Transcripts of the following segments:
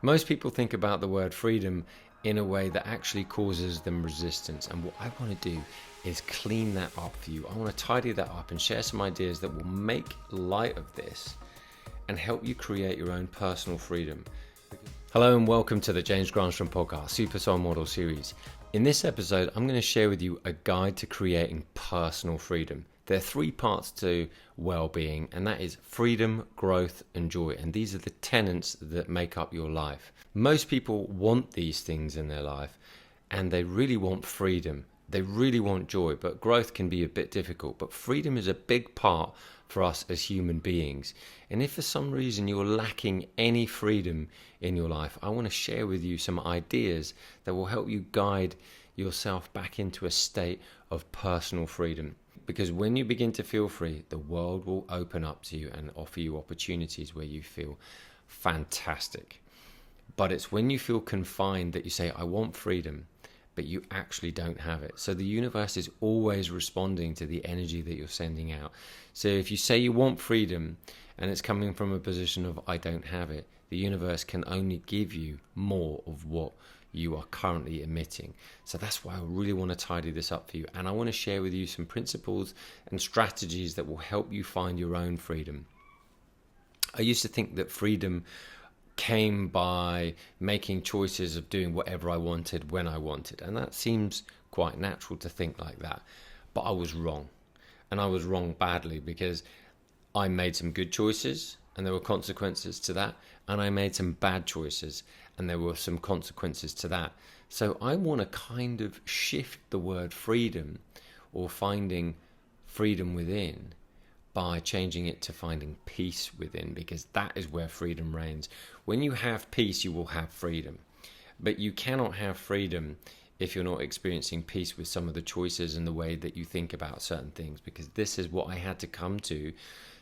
Most people think about the word freedom in a way that actually causes them resistance. And what I want to do is clean that up for you. I want to tidy that up and share some ideas that will make light of this and help you create your own personal freedom. Hello and welcome to the Granstrom podcast, Super Soul Model series. In this episode, I'm going to share with you a guide to creating personal freedom. There are 3 parts to well-being, and that is freedom, growth, and joy. And these are the tenets that make up your life. Most people want these things in their life, and they really want freedom. They really want joy, but growth can be a bit difficult. But freedom is a big part for us as human beings. And if for some reason you're lacking any freedom in your life, I want to share with you some ideas that will help you guide yourself back into a state of personal freedom. Because when you begin to feel free, the world will open up to you and offer you opportunities where you feel fantastic. But it's when you feel confined that you say, I want freedom, but you actually don't have it. So the universe is always responding to the energy that you're sending out. So if you say you want freedom and it's coming from a position of I don't have it, the universe can only give you more of what you are currently emitting. So that's why I really want to tidy this up for you. And I want to share with you some principles and strategies that will help you find your own freedom. I used to think that freedom came by making choices of doing whatever I wanted when I wanted. And that seems quite natural to think like that. But I was wrong. And I was wrong badly because I made some good choices and there were consequences to that. And I made some bad choices and there were some consequences to that. So I want to kind of shift the word freedom or finding freedom within by changing it to finding peace within, because that is where freedom reigns. When you have peace, you will have freedom. But you cannot have freedom if you're not experiencing peace with some of the choices and the way that you think about certain things, because this is what I had to come to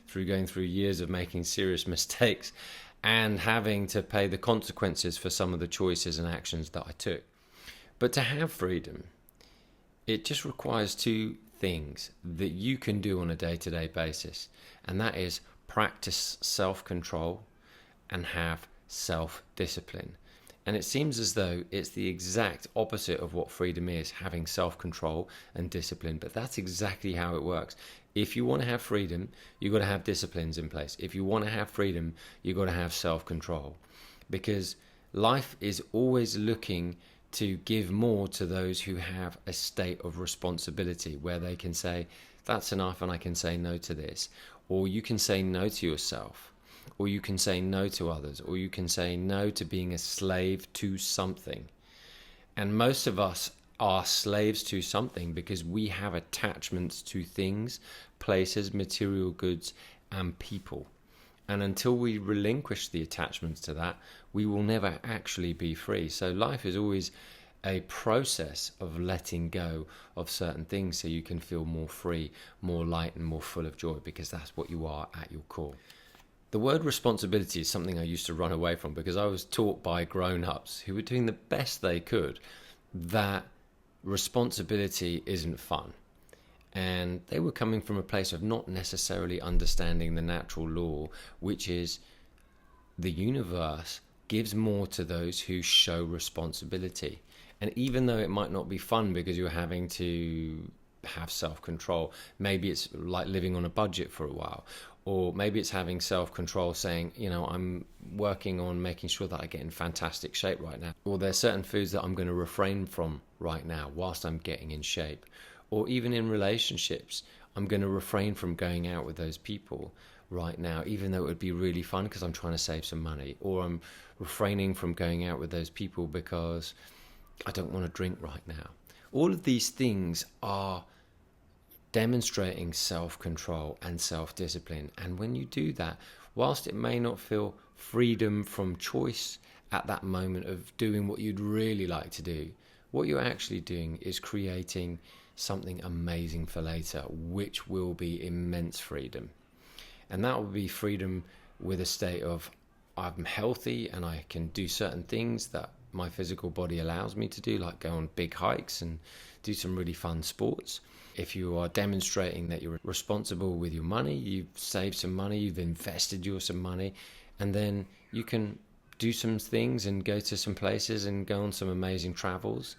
through going through years of making serious mistakes and having to pay the consequences for some of the choices and actions that I took. But to have freedom, it just requires 2 things that you can do on a day-to-day basis, and that is practice self-control and have self-discipline. And it seems as though it's the exact opposite of what freedom is, having self-control and discipline, but that's exactly how it works. If you want to have freedom, you've got to have disciplines in place. If you want to have freedom, you've got to have self-control, because life is always looking to give more to those who have a state of responsibility where they can say, that's enough and I can say no to this. Or you can say no to yourself, or you can say no to others, or you can say no to being a slave to something. And most of us are slaves to something because we have attachments to things, places, material goods, and people. And until we relinquish the attachments to that, we will never actually be free. So life is always a process of letting go of certain things so you can feel more free, more light, and more full of joy, because that's what you are at your core. The word responsibility is something I used to run away from because I was taught by grown-ups who were doing the best they could that responsibility isn't fun. And they were coming from a place of not necessarily understanding the natural law, which is the universe gives more to those who show responsibility. And even though it might not be fun because you're having to have self-control, maybe it's like living on a budget for a while, or maybe it's having self-control saying, I'm working on making sure that I get in fantastic shape right now, or there's certain foods that I'm going to refrain from right now whilst I'm getting in shape. Or even in relationships, I'm going to refrain from going out with those people right now, even though it would be really fun because I'm trying to save some money. Or I'm refraining from going out with those people because I don't want to drink right now. All of these things are demonstrating self-control and self-discipline. And when you do that, whilst it may not feel freedom from choice at that moment of doing what you'd really like to do, what you're actually doing is creating something amazing for later, which will be immense freedom. And that will be freedom with a state of I'm healthy and I can do certain things that my physical body allows me to do, like go on big hikes and do some really fun sports. If you are demonstrating that you're responsible with your money, you've saved some money, you've invested some money, and then you can do some things and go to some places and go on some amazing travels,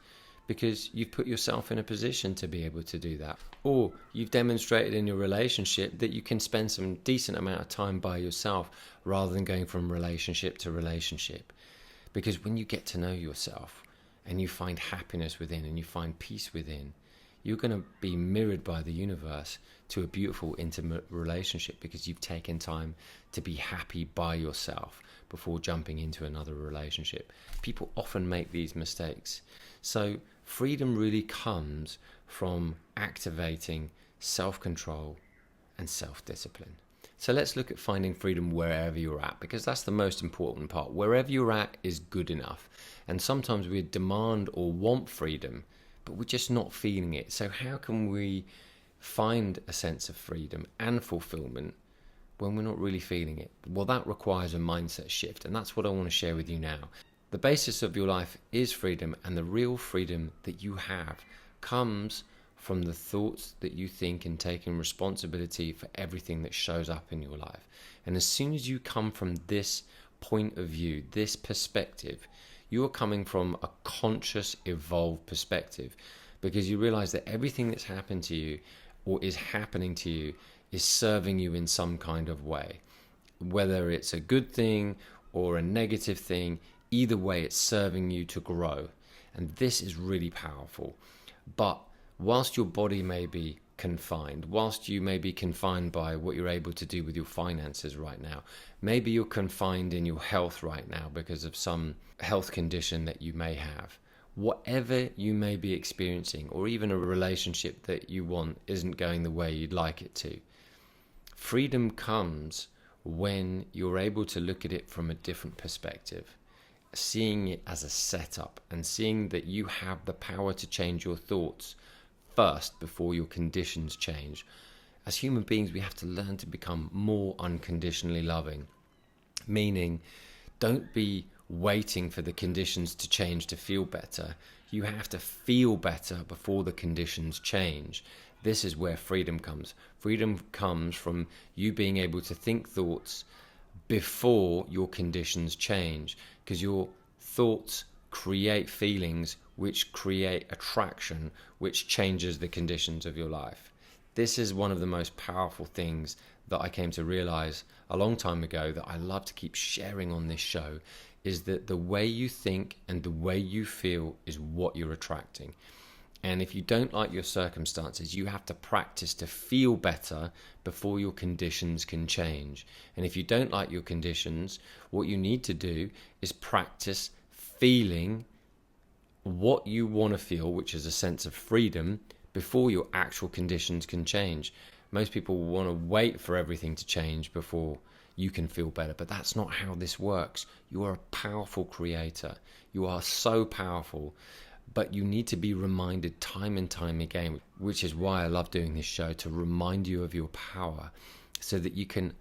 because you've put yourself in a position to be able to do that. Or you've demonstrated in your relationship that you can spend some decent amount of time by yourself rather than going from relationship to relationship. Because when you get to know yourself and you find happiness within and you find peace within, you're going to be mirrored by the universe to a beautiful, intimate relationship, because you've taken time to be happy by yourself before jumping into another relationship. People often make these mistakes. So freedom really comes from activating self-control and self-discipline. So let's look at finding freedom wherever you're at, because that's the most important part. Wherever you're at is good enough. And sometimes we demand or want freedom, but we're just not feeling it. So how can we find a sense of freedom and fulfillment when we're not really feeling it? Well, that requires a mindset shift, and that's what I want to share with you now. The basis of your life is freedom, and the real freedom that you have comes from the thoughts that you think and taking responsibility for everything that shows up in your life. And as soon as you come from this point of view, this perspective, you are coming from a conscious, evolved perspective, because you realize that everything that's happened to you or is happening to you is serving you in some kind of way. Whether it's a good thing or a negative thing, either way, it's serving you to grow. And this is really powerful. But whilst your body may be confined, whilst you may be confined by what you're able to do with your finances right now, maybe you're confined in your health right now because of some health condition that you may have. Whatever you may be experiencing, or even a relationship that you want isn't going the way you'd like it to, freedom comes when you're able to look at it from a different perspective, seeing it as a setup and seeing that you have the power to change your thoughts first before your conditions change. As human beings, we have to learn to become more unconditionally loving, meaning don't be waiting for the conditions to change to feel better. You have to feel better before the conditions change. This is where freedom comes. Freedom comes from you being able to think thoughts before your conditions change, because your thoughts create feelings which create attraction, which changes the conditions of your life. This is one of the most powerful things that I came to realize a long time ago, that I love to keep sharing on this show, is that the way you think and the way you feel is what you're attracting. And if you don't like your circumstances, you have to practice to feel better before your conditions can change. And if you don't like your conditions, what you need to do is practice feeling what you want to feel, which is a sense of freedom, before your actual conditions can change. Most people want to wait for everything to change before you can feel better, but that's not how this works. You are a powerful creator. You are so powerful, but you need to be reminded time and time again, which is why I love doing this show, to remind you of your power so that you can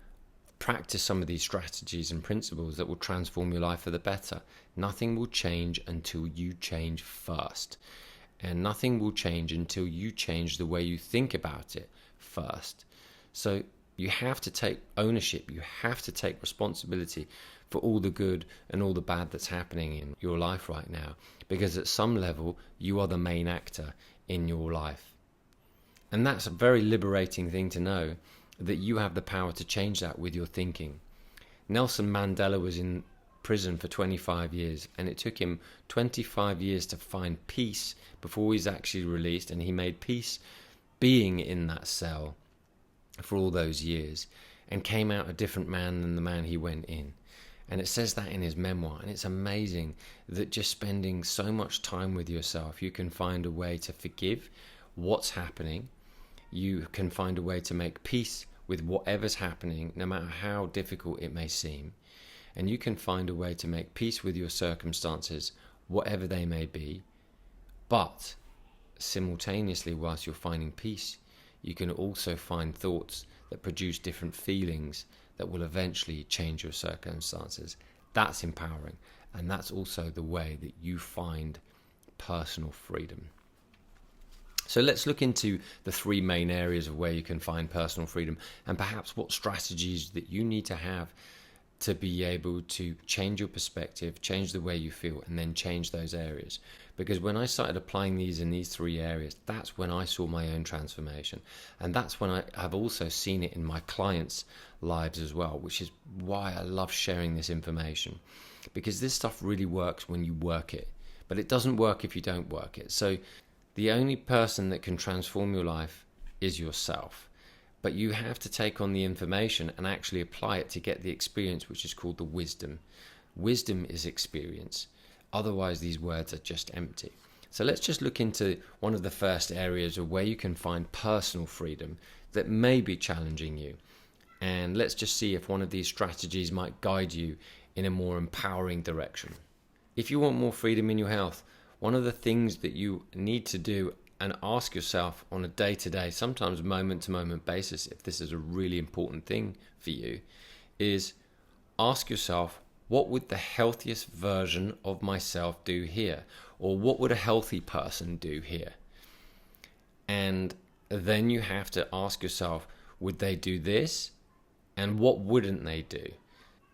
practice some of these strategies and principles that will transform your life for the better. Nothing will change until you change first. And nothing will change until you change the way you think about it first. So you have to take ownership. You have to take responsibility for all the good and all the bad that's happening in your life right now. Because at some level, you are the main actor in your life. And that's a very liberating thing to know, that you have the power to change that with your thinking. Nelson Mandela was in prison for 25 years, and it took him 25 years to find peace before he's actually released, and he made peace being in that cell for all those years and came out a different man than the man he went in. And it says that in his memoir, and it's amazing that just spending so much time with yourself, you can find a way to forgive what's happening. You can find a way to make peace with whatever's happening, no matter how difficult it may seem. And you can find a way to make peace with your circumstances, whatever they may be. But simultaneously, whilst you're finding peace, you can also find thoughts that produce different feelings that will eventually change your circumstances. That's empowering. And that's also the way that you find personal freedom. So let's look into the three main areas of where you can find personal freedom, and perhaps what strategies that you need to have to be able to change your perspective, change the way you feel, and then change those areas. Because when I started applying these in these 3 areas, that's when I saw my own transformation. And that's when I have also seen it in my clients' lives as well, which is why I love sharing this information. Because this stuff really works when you work it, but it doesn't work if you don't work it. So the only person that can transform your life is yourself. But you have to take on the information and actually apply it to get the experience, which is called the wisdom. Wisdom is experience. Otherwise, these words are just empty. So let's just look into one of the first areas of where you can find personal freedom that may be challenging you. And let's just see if one of these strategies might guide you in a more empowering direction. If you want more freedom in your health, one of the things that you need to do and ask yourself on a day-to-day, sometimes moment-to-moment basis, if this is a really important thing for you, is ask yourself, what would the healthiest version of myself do here? Or what would a healthy person do here? And then you have to ask yourself, would they do this? And what wouldn't they do?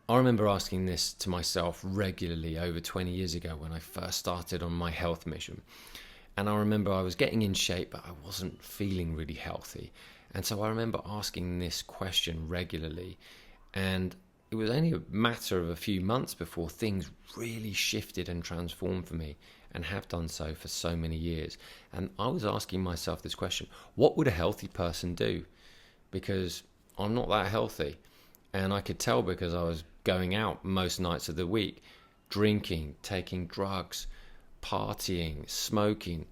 I remember asking this to myself regularly over 20 years ago when I first started on my health mission. And I remember I was getting in shape, but I wasn't feeling really healthy. And so I remember asking this question regularly. And it was only a matter of a few months before things really shifted and transformed for me, and have done so for so many years. And I was asking myself this question, what would a healthy person do? Because I'm not that healthy. And I could tell because I was going out most nights of the week, drinking, taking drugs, partying, smoking.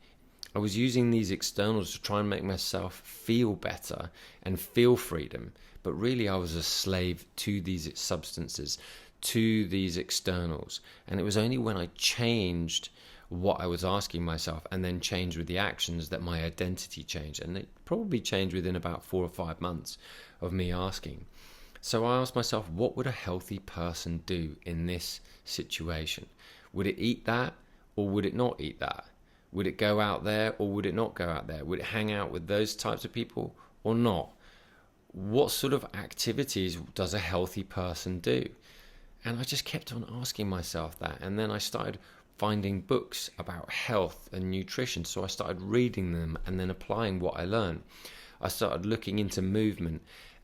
I was using these externals to try and make myself feel better and feel freedom. But really I was a slave to these substances, to these externals. And it was only when I changed what I was asking myself and then changed with the actions that my identity changed. And it probably changed within about 4 or 5 months of me asking. So I asked myself, what would a healthy person do in this situation? Would it eat that or would it not eat that? Would it go out there or would it not go out there? Would it hang out with those types of people or not? What sort of activities does a healthy person do? And I just kept on asking myself that. And then I started finding books about health and nutrition. So I started reading them and then applying what I learned. I started looking into movement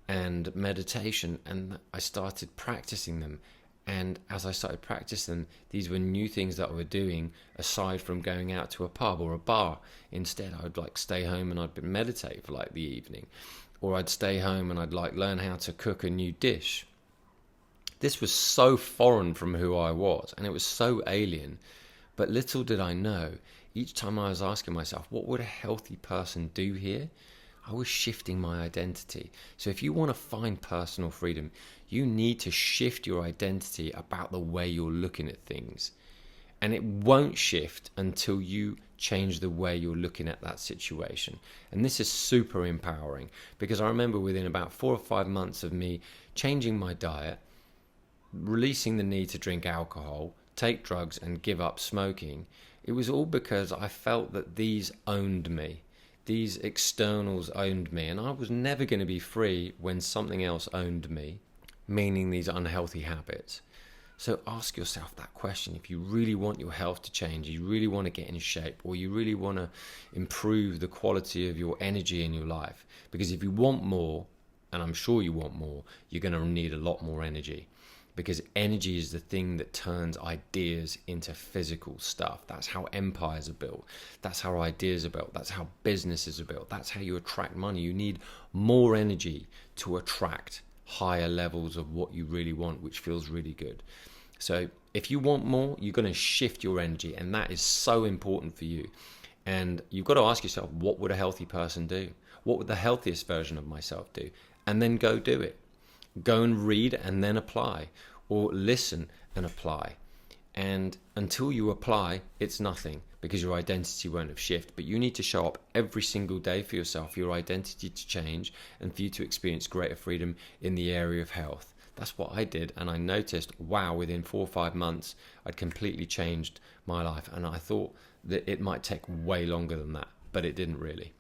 and meditation, and I started practicing them. And as I started practicing them, these were new things that I was doing aside from going out to a pub or a bar. Instead, I would stay home and I'd meditate for the evening. Or I'd stay home and I'd learn how to cook a new dish. This was so foreign from who I was, and it was so alien. But little did I know, each time I was asking myself, what would a healthy person do here? I was shifting my identity. So if you want to find personal freedom, you need to shift your identity about the way you're looking at things. And it won't shift until you change the way you're looking at that situation. And this is super empowering, because I remember within about 4 or 5 months of me changing my diet, releasing the need to drink alcohol, take drugs and give up smoking, it was all because I felt that these owned me. These externals owned me, and I was never going to be free when something else owned me, meaning these unhealthy habits. So ask yourself that question. If you really want your health to change, you really want to get in shape, or you really want to improve the quality of your energy in your life. Because if you want more, and I'm sure you want more, you're going to need a lot more energy. Because energy is the thing that turns ideas into physical stuff. That's how empires are built. That's how ideas are built. That's how businesses are built. That's how you attract money. You need more energy to attract higher levels of what you really want, which feels really good. So if you want more, you're going to shift your energy, and that is so important for you. And you've got to ask yourself, what would a healthy person do? What would the healthiest version of myself do? And then go do it. Go and read and then apply, or listen and apply. And until you apply, it's nothing, because your identity won't have shifted. But you need to show up every single day for yourself, for your identity to change, and for you to experience greater freedom in the area of health. That's what I did, and I noticed, wow, within 4 or 5 months, I'd completely changed my life. And I thought that it might take way longer than that, but it didn't really.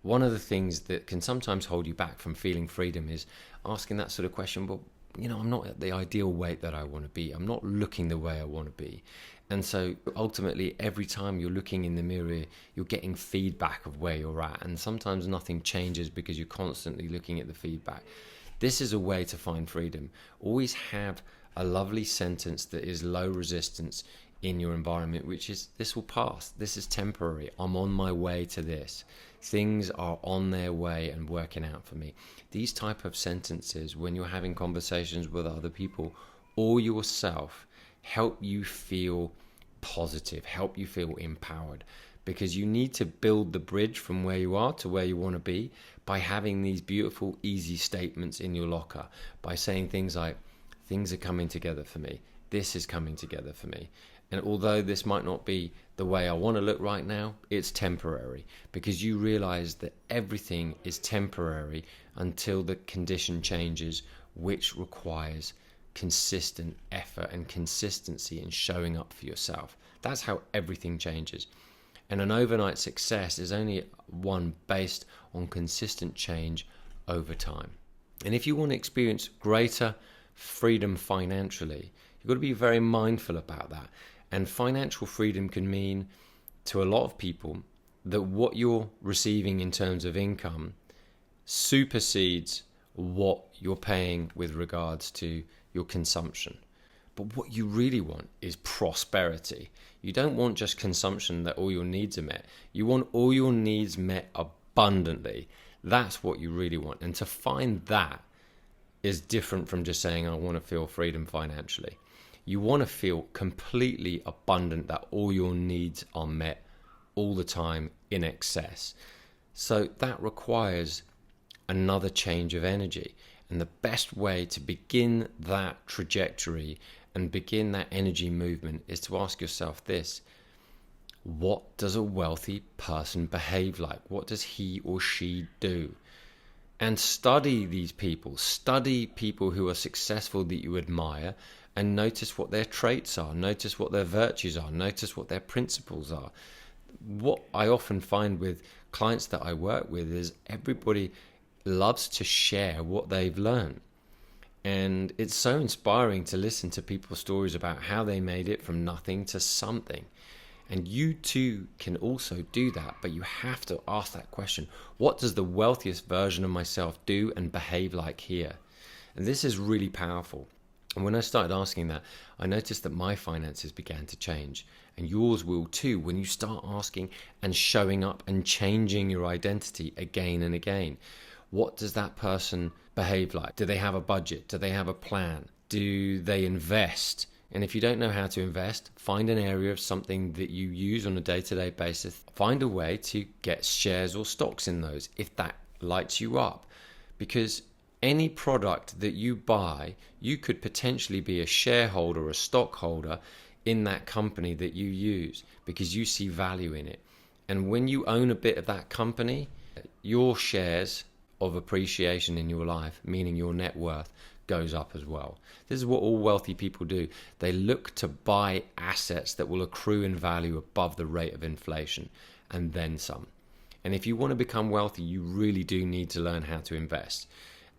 One of the things that can sometimes hold you back from feeling freedom is asking that sort of question, well, I'm not at the ideal weight that I want to be. I'm not looking the way I want to be. And so ultimately, every time you're looking in the mirror, you're getting feedback of where you're at. And sometimes nothing changes because you're constantly looking at the feedback. This is a way to find freedom. Always have a lovely sentence that is low resistance in your environment, which is, this will pass. This is temporary. I'm on my way to this. Things are on their way and working out for me. These type of sentences, when you're having conversations with other people or yourself, help you feel positive, help you feel empowered, because you need to build the bridge from where you are to where you want to be by having these beautiful, easy statements in your locker, by saying things like, things are coming together for me. This is coming together for me. And although this might not be the way I want to look right now, it's temporary, because you realize that everything is temporary until the condition changes, which requires consistent effort and consistency in showing up for yourself. That's how everything changes. And an overnight success is only one based on consistent change over time. And if you want to experience greater freedom financially, you've got to be very mindful about that. And financial freedom can mean to a lot of people that what you're receiving in terms of income supersedes what you're paying with regards to your consumption. But what you really want is prosperity. You don't want just consumption that all your needs are met. You want all your needs met abundantly. That's what you really want. And to find that is different from just saying, I want to feel freedom financially. You want to feel completely abundant, that all your needs are met all the time in excess. So that requires another change of energy. And the best way to begin that trajectory and begin that energy movement is to ask yourself this: what does a wealthy person behave like? What does he or she do? And study these people. Study people who are successful that you admire, and notice what their traits are. Notice what their virtues are. Notice what their principles are. What I often find with clients that I work with is everybody loves to share what they've learned. And it's so inspiring to listen to people's stories about how they made it from nothing to something. And you too can also do that, but you have to ask that question: what does the wealthiest version of myself do and behave like here? And this is really powerful. And when I started asking that, I noticed that my finances began to change, and yours will too when you start asking and showing up and changing your identity again and again. What does that person behave like? Do they have a budget? Do they have a plan? Do they invest? And if you don't know how to invest, find an area of something that you use on a day-to-day basis. Find a way to get shares or stocks in those if that lights you up. Because any product that you buy, you could potentially be a shareholder or a stockholder in that company that you use because you see value in it. And when you own a bit of that company, your shares of appreciation in your life, meaning your net worth, goes up as well. This is what all wealthy people do. They look to buy assets that will accrue in value above the rate of inflation and then some. And if you want to become wealthy, you really do need to learn how to invest.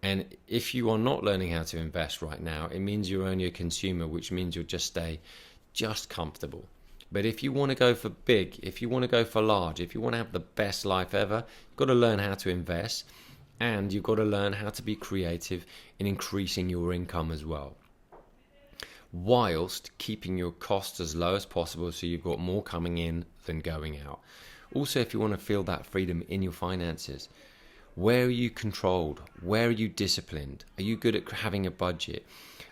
And if you are not learning how to invest right now, it means you're only a consumer, which means you'll just stay just comfortable. But if you want to go for big, if you want to go for large, if you want to have the best life ever, you've got to learn how to invest. And you've got to learn how to be creative in increasing your income as well, whilst keeping your costs as low as possible so you've got more coming in than going out. Also, if you want to feel that freedom in your finances, where are you controlled? Where are you disciplined? Are you good at having a budget?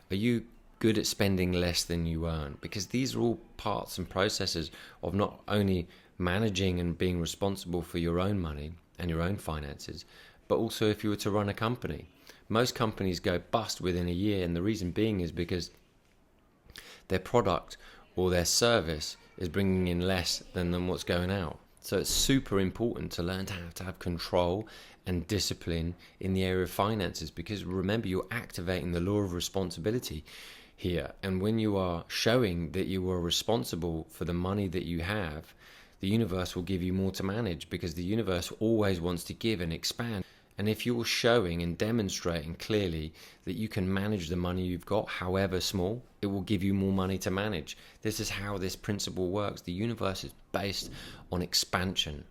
Are you good at spending less than you earn? Because these are all parts and processes of not only managing and being responsible for your own money and your own finances, but also if you were to run a company. Most companies go bust within a year, and the reason being is because their product or their service is bringing in less than what's going out. So it's super important to learn how to have control and discipline in the area of finances, because remember, you're activating the law of responsibility here. And when you are showing that you are responsible for the money that you have, the universe will give you more to manage, because the universe always wants to give and expand. And if you're showing and demonstrating clearly that you can manage the money you've got, however small, it will give you more money to manage. This is how this principle works. The universe is based on expansion,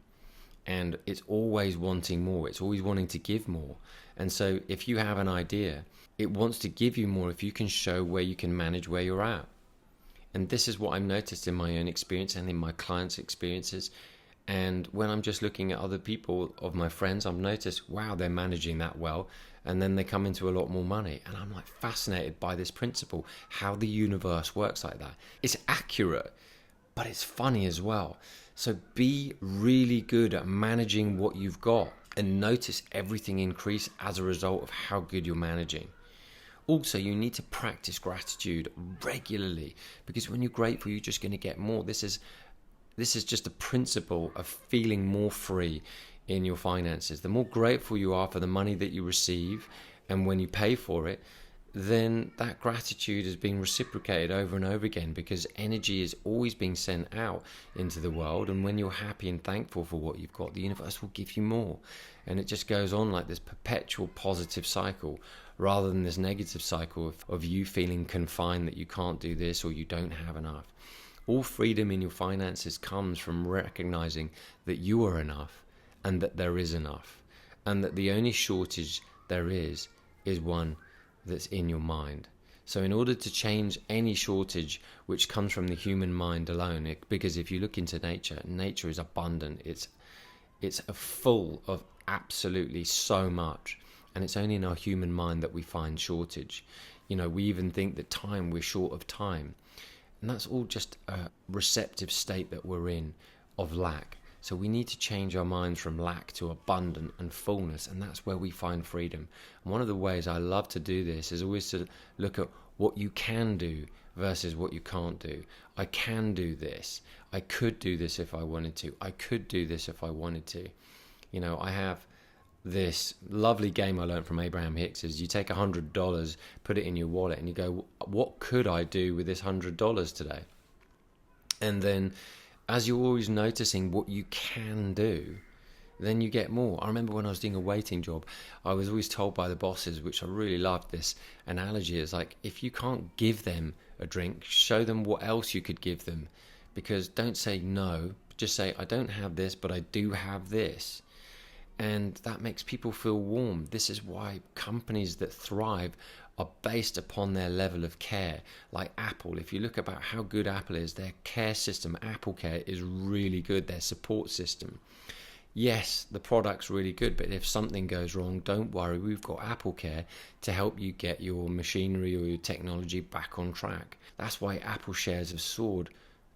and it's always wanting more. It's always wanting to give more. And so if you have an idea, it wants to give you more if you can show where you can manage where you're at. And this is what I've noticed in my own experience and in my clients' experiences. And when I'm just looking at other people, of my friends, I've noticed, wow, they're managing that well. And then they come into a lot more money. And I'm like fascinated by this principle, how the universe works like that. It's accurate, but it's funny as well. So be really good at managing what you've got and notice everything increase as a result of how good you're managing. Also, you need to practice gratitude regularly, because when you're grateful, you're just going to get more. This is just a principle of feeling more free in your finances. The more grateful you are for the money that you receive, and when you pay for it, then that gratitude is being reciprocated over and over again, because energy is always being sent out into the world. And when you're happy and thankful for what you've got, the universe will give you more. And it just goes on like this perpetual positive cycle, rather than this negative cycle of you feeling confined that you can't do this or you don't have enough. All freedom in your finances comes from recognizing that you are enough, and that there is enough, and that the only shortage there is one that's in your mind. So in order to change any shortage which comes from the human mind alone, because if you look into nature is abundant. It's full of absolutely so much, and it's only in our human mind that we find shortage. We even think that we're short of time. And that's all just a receptive state that we're in of lack. So we need to change our minds from lack to abundant and fullness, and that's where we find freedom. And one of the ways I love to do this is always to look at what you can do versus what you can't do. I can do this. I could do this if I wanted to. I could do this if I wanted to. I have this lovely game I learned from Abraham Hicks is you take $100, put it in your wallet, and you go, what could I do with this $100 today? And then as you're always noticing what you can do, then you get more. I remember when I was doing a waiting job, I was always told by the bosses, which I really loved this analogy, is like, if you can't give them a drink, show them what else you could give them. Because don't say no, just say, I don't have this, but I do have this. And that makes people feel warm. This is why companies that thrive are based upon their level of care. Like Apple, if you look about how good Apple is, their care system, Apple Care, is really good, their support system. Yes, the product's really good, but if something goes wrong, don't worry, we've got Apple Care to help you get your machinery or your technology back on track. That's why Apple shares have soared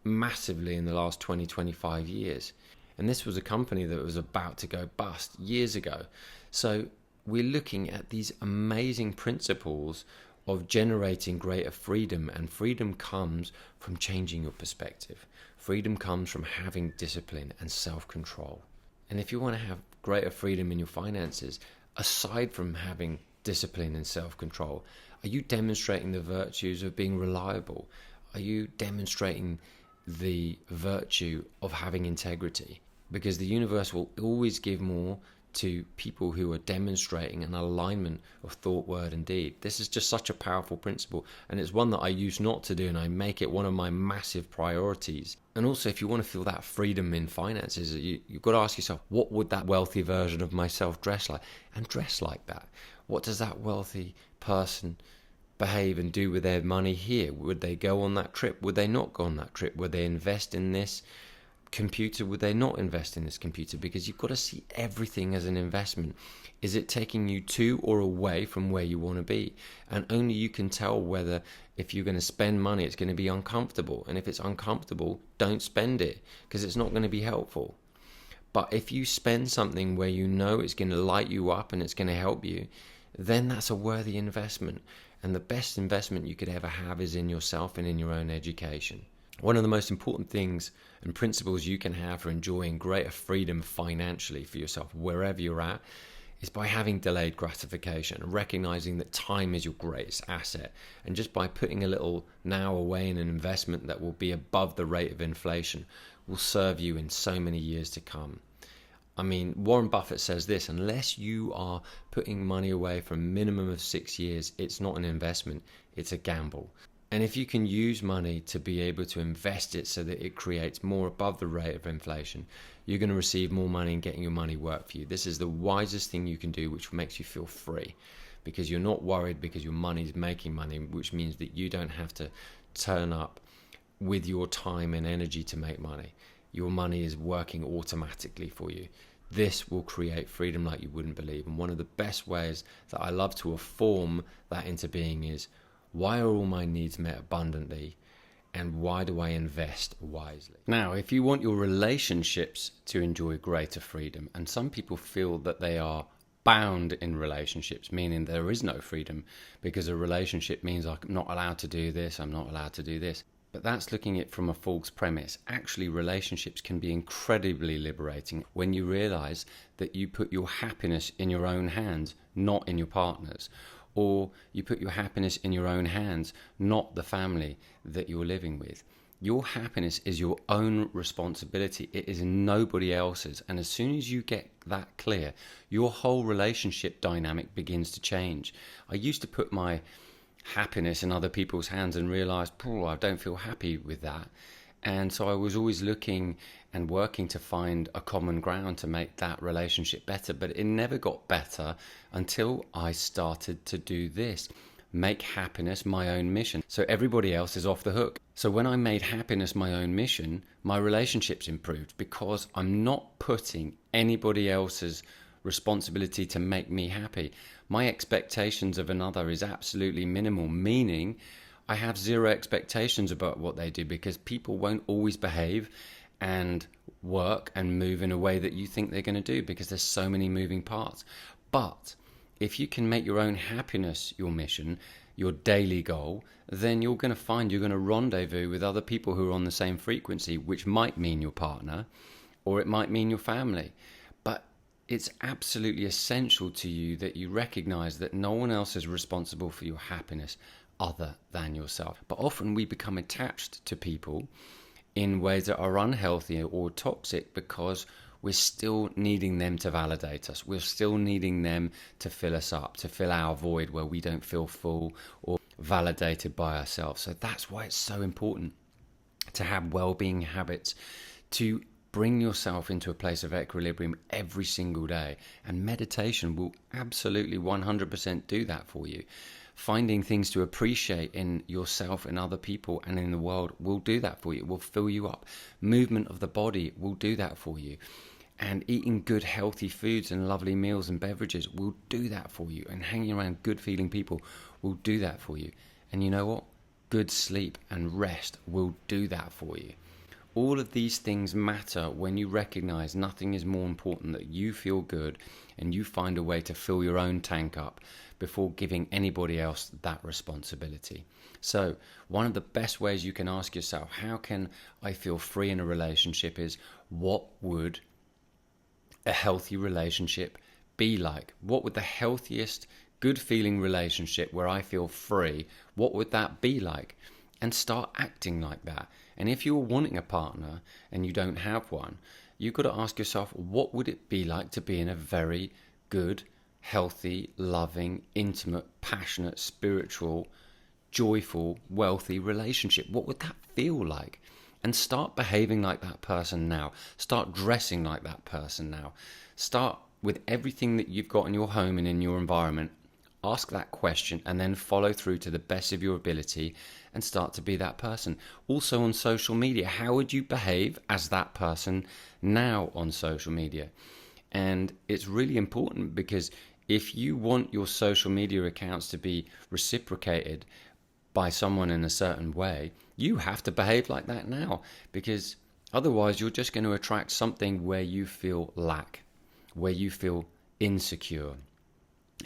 massively in the last 20-25 years. And this was a company that was about to go bust years ago. So we're looking at these amazing principles of generating greater freedom. And freedom comes from changing your perspective. Freedom comes from having discipline and self-control. And if you want to have greater freedom in your finances, aside from having discipline and self-control, are you demonstrating the virtues of being reliable? Are you demonstrating the virtue of having integrity? Because the universe will always give more to people who are demonstrating an alignment of thought, word, and deed. This is just such a powerful principle, and it's one that I used not to do, and I make it one of my massive priorities. And also, if you want to feel that freedom in finances, you've got to ask yourself, what would that wealthy version of myself dress like? And dress like that. What does that wealthy person behave and do with their money here? Would they go on that trip? Would they not go on that trip? Would they invest in this computer? Would they not invest in this computer? Because you've got to see everything as an investment. Is it taking you to or away from where you want to be? And only you can tell whether, if you're going to spend money, it's going to be uncomfortable. And if it's uncomfortable, don't spend it, because it's not going to be helpful. But if you spend something where you know it's going to light you up and it's going to help you, then that's a worthy investment. And the best investment you could ever have is in yourself and in your own education. One of the most important things and principles you can have for enjoying greater freedom financially for yourself, wherever you're at, is by having delayed gratification and recognizing that time is your greatest asset. And just by putting a little now away in an investment that will be above the rate of inflation will serve you in so many years to come. I mean, Warren Buffett says this: unless you are putting money away for a minimum of 6 years, it's not an investment, it's a gamble. And if you can use money to be able to invest it so that it creates more above the rate of inflation, you're going to receive more money and getting your money work for you. This is the wisest thing you can do, which makes you feel free, because you're not worried because your money's making money, which means that you don't have to turn up with your time and energy to make money. Your money is working automatically for you. This will create freedom like you wouldn't believe. And one of the best ways that I love to form that into being is, why are all my needs met abundantly, and why do I invest wisely? Now, if you want your relationships to enjoy greater freedom, and some people feel that they are bound in relationships, meaning there is no freedom because a relationship means I'm not allowed to do this, I'm not allowed to do this. But that's looking at it from a false premise. Actually, relationships can be incredibly liberating when you realize that you put your happiness in your own hands, not in your partner's. Or you put your happiness in your own hands, not the family that you're living with. Your happiness is your own responsibility. It is nobody else's. And as soon as you get that clear, your whole relationship dynamic begins to change. I used to put my happiness in other people's hands and realized, I don't feel happy with that. And so I was always looking and working to find a common ground to make that relationship better. But it never got better until I started to do this. Make happiness my own mission. So everybody else is off the hook. So when I made happiness my own mission, my relationships improved because I'm not putting anybody else's responsibility to make me happy. My expectations of another is absolutely minimal, meaning I have zero expectations about what they do, because people won't always behave and work and move in a way that you think they're going to do, because there's so many moving parts. But if you can make your own happiness your mission, your daily goal, then you're going to find you're going to rendezvous with other people who are on the same frequency, which might mean your partner or it might mean your family. But it's absolutely essential to you that you recognize that no one else is responsible for your happiness other than yourself. But often we become attached to people in ways that are unhealthy or toxic because we're still needing them to validate us. We're still needing them to fill us up, to fill our void where we don't feel full or validated by ourselves. So that's why it's so important to have well-being habits, to bring yourself into a place of equilibrium every single day. And meditation will absolutely 100% do that for you. Finding things to appreciate in yourself and other people and in the world will do that for you. It will fill you up. Movement of the body will do that for you. And eating good, healthy foods and lovely meals and beverages will do that for you. And hanging around good feeling people will do that for you. And you know what? Good sleep and rest will do that for you. All of these things matter when you recognize nothing is more important than you feel good and you find a way to fill your own tank up before giving anybody else that responsibility. So one of the best ways you can ask yourself, how can I feel free in a relationship, is what would a healthy relationship be like? What would the healthiest, good feeling relationship where I feel free, what would that be like? And start acting like that. And if you're wanting a partner and you don't have one, you've got to ask yourself, what would it be like to be in a very good, healthy, loving, intimate, passionate, spiritual, joyful, wealthy relationship? What would that feel like? And start behaving like that person now. Start dressing like that person now. Start with everything that you've got in your home and in your environment. Ask that question and then follow through to the best of your ability and start to be that person. Also on social media, how would you behave as that person now on social media? And it's really important, because if you want your social media accounts to be reciprocated by someone in a certain way, you have to behave like that now, because otherwise you're just going to attract something where you feel lack, where you feel insecure.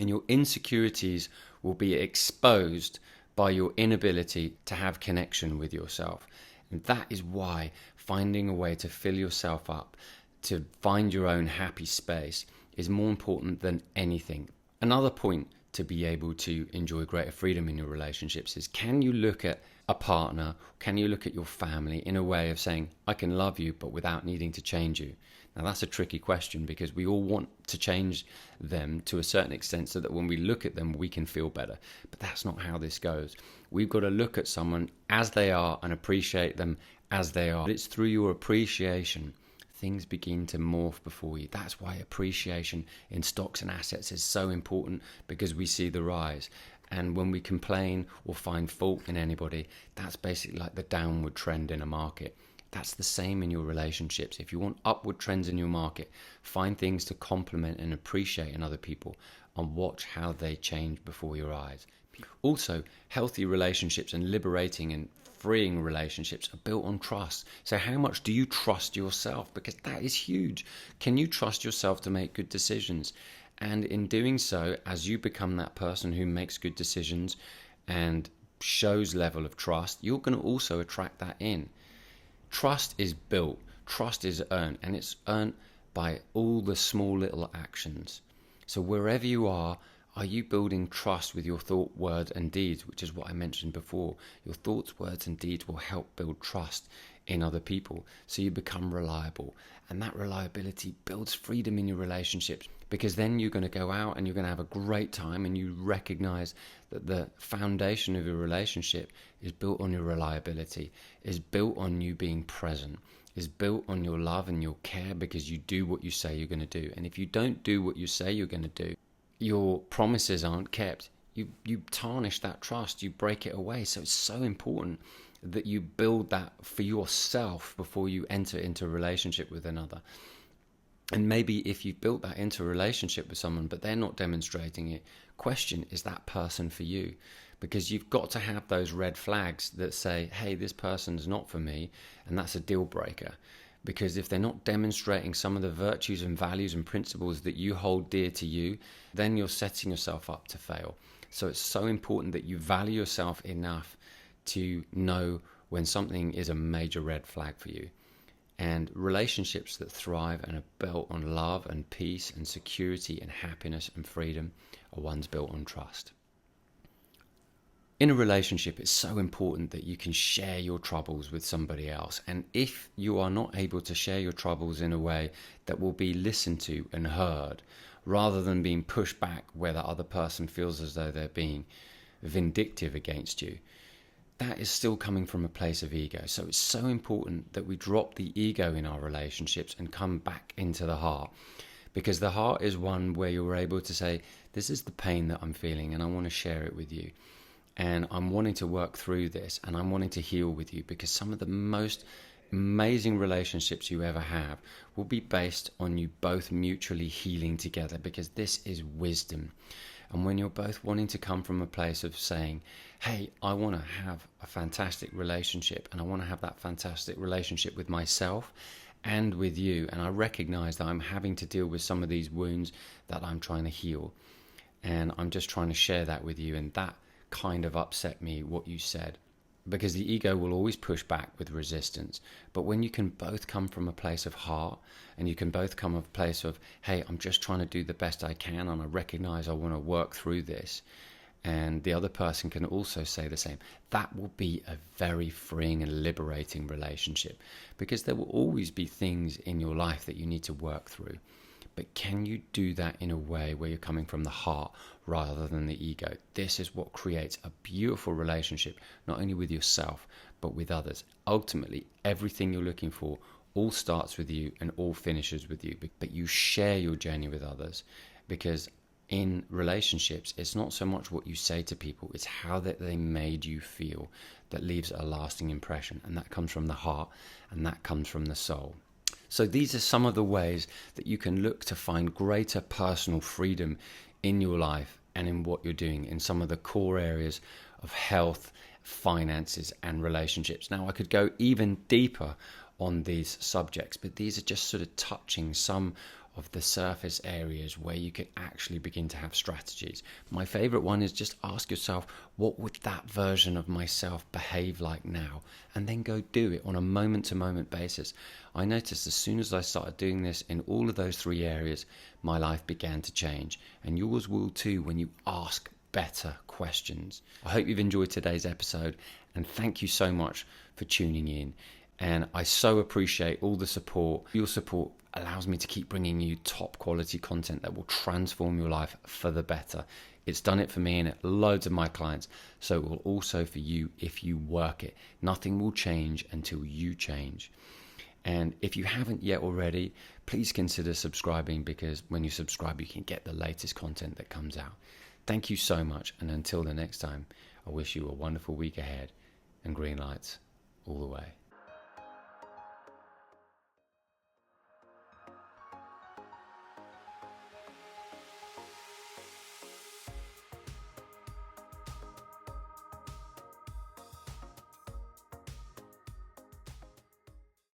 And your insecurities will be exposed by your inability to have connection with yourself. And that is why finding a way to fill yourself up, to find your own happy space, is more important than anything. Another point to be able to enjoy greater freedom in your relationships is, can you look at a partner? Can you look at your family in a way of saying, I can love you, but without needing to change you? Now, that's a tricky question because we all want to change them to a certain extent so that when we look at them, we can feel better. But that's not how this goes. We've got to look at someone as they are and appreciate them as they are. It's through your appreciation things begin to morph before you. That's why appreciation in stocks and assets is so important, because we see the rise. And when we complain or find fault in anybody, that's basically like the downward trend in a market. That's the same in your relationships. If you want upward trends in your market, find things to compliment and appreciate in other people and watch how they change before your eyes. Also, healthy relationships and liberating and freeing relationships are built on trust. So how much do you trust yourself? Because that is huge. Can you trust yourself to make good decisions? And in doing so, as you become that person who makes good decisions and shows level of trust, you're going to also attract that in. Trust is built, trust is earned, and it's earned by all the small little actions. So wherever you are you building trust with your thought, words, and deeds, which is what I mentioned before? Your thoughts, words, and deeds will help build trust in other people, so you become reliable. And that reliability builds freedom in your relationships, because then you're going to go out and you're going to have a great time, and you recognize that the foundation of your relationship is built on your reliability, is built on you being present, is built on your love and your care, because you do what you say you're going to do. And if you don't do what you say you're going to do, your promises aren't kept. You tarnish that trust, you break it away. So it's so important that you build that for yourself before you enter into a relationship with another. And maybe if you've built that into a relationship with someone but they're not demonstrating it, question, is that person for you? Because you've got to have those red flags that say, hey, this person's not for me, and that's a deal breaker. Because if they're not demonstrating some of the virtues and values and principles that you hold dear to you, then you're setting yourself up to fail. So it's so important that you value yourself enough to know when something is a major red flag for you. And relationships that thrive and are built on love and peace and security and happiness and freedom are ones built on trust. In a relationship, it's so important that you can share your troubles with somebody else. And if you are not able to share your troubles in a way that will be listened to and heard, rather than being pushed back where the other person feels as though they're being vindictive against you, that is still coming from a place of ego. So it's so important that we drop the ego in our relationships and come back into the heart. Because the heart is one where you're able to say, this is the pain that I'm feeling and I want to share it with you. And I'm wanting to work through this, and I'm wanting to heal with you, because some of the most amazing relationships you ever have will be based on you both mutually healing together, because this is wisdom. And when you're both wanting to come from a place of saying, hey, I want to have a fantastic relationship, and I want to have that fantastic relationship with myself and with you, and I recognize that I'm having to deal with some of these wounds that I'm trying to heal, and I'm just trying to share that with you, and that kind of upset me what you said, because the ego will always push back with resistance. But when you can both come from a place of heart, and you can both come from a place of, hey, I'm just trying to do the best I can, and I recognize I want to work through this, and the other person can also say the same, that will be a very freeing and liberating relationship, because there will always be things in your life that you need to work through. But can you do that in a way where you're coming from the heart rather than the ego? This is what creates a beautiful relationship, not only with yourself, but with others. Ultimately, everything you're looking for all starts with you and all finishes with you. But you share your journey with others, because in relationships, it's not so much what you say to people, it's how that they made you feel that leaves a lasting impression. And that comes from the heart, and that comes from the soul. So these are some of the ways that you can look to find greater personal freedom in your life and in what you're doing in some of the core areas of health, finances, and relationships. Now, I could go even deeper on these subjects, but these are just sort of touching some of the surface areas where you can actually begin to have strategies. My favorite one is just ask yourself, what would that version of myself behave like now? And then go do it on a moment-to-moment basis. I noticed as soon as I started doing this in all of those three areas, my life began to change. And yours will too when you ask better questions. I hope you've enjoyed today's episode, and thank you so much for tuning in. And I so appreciate all the support. Your support allows me to keep bringing you top quality content that will transform your life for the better. It's done it for me and loads of my clients, so it will also for you if you work it. Nothing will change until you change. And if you haven't yet already, please consider subscribing, because when you subscribe, you can get the latest content that comes out. Thank you so much. And until the next time, I wish you a wonderful week ahead, and green lights all the way.